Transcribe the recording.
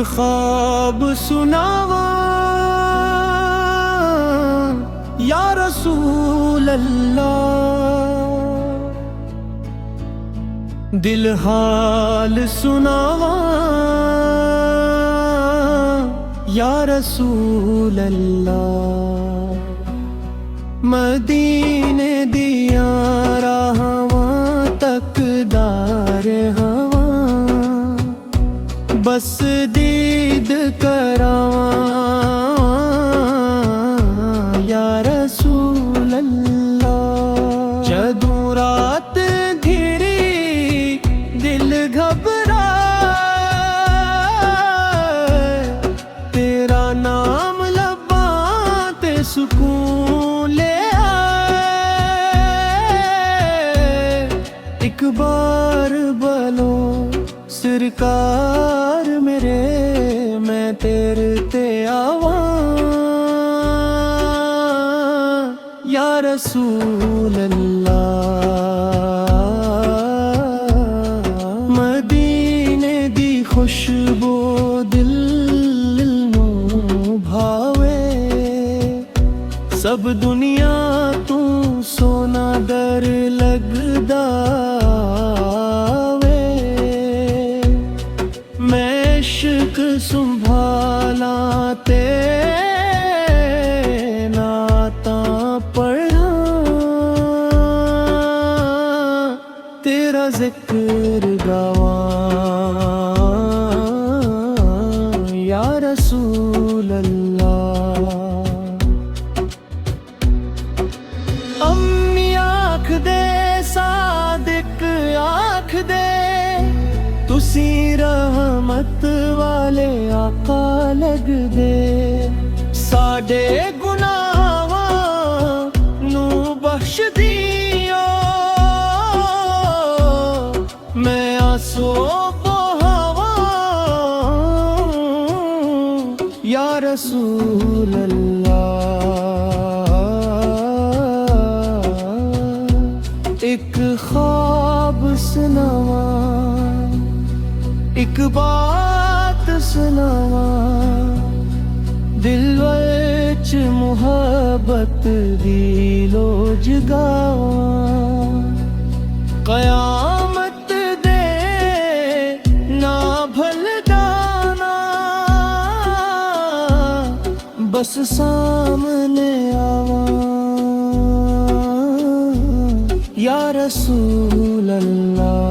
ख्वाब सुनावा या रसूल अल्लाह। दिल हाल सुनावा या रसूल अल्लाह। मदीने दिया राहवां तकदार हवा, बस दीद करावां या रसूल अल्लाह। जदों रात घिरी दिल घबराए, तेरा नाम लब्बां ते सुकून ले आए। एक बार बोलो सरकार मेरे, मैं तेरे ते आवां या रसूल अल्लाह। मदीने दी खुशबू दिल नू भावे, सब दुनिया तू सोना दर लगदा संभाला ते नाता पढ़ा, तेरा जिक्र गावां या रसूल अल्लाह। अम्मी आख दे सादिक आख दे, तुसी रहमत वाले आका लग दे। साडे गुनाहां नू बख्श दियो, मैं आंसू बहावां या रसूल अल्लाह। एक ख्वाब सुनावा, एक बात सुनावा, दिल विच मुहब्बत दी लोज गावां। कयामत दे ना भल जाना, बस सामने आवां या रसूल अल्लाह।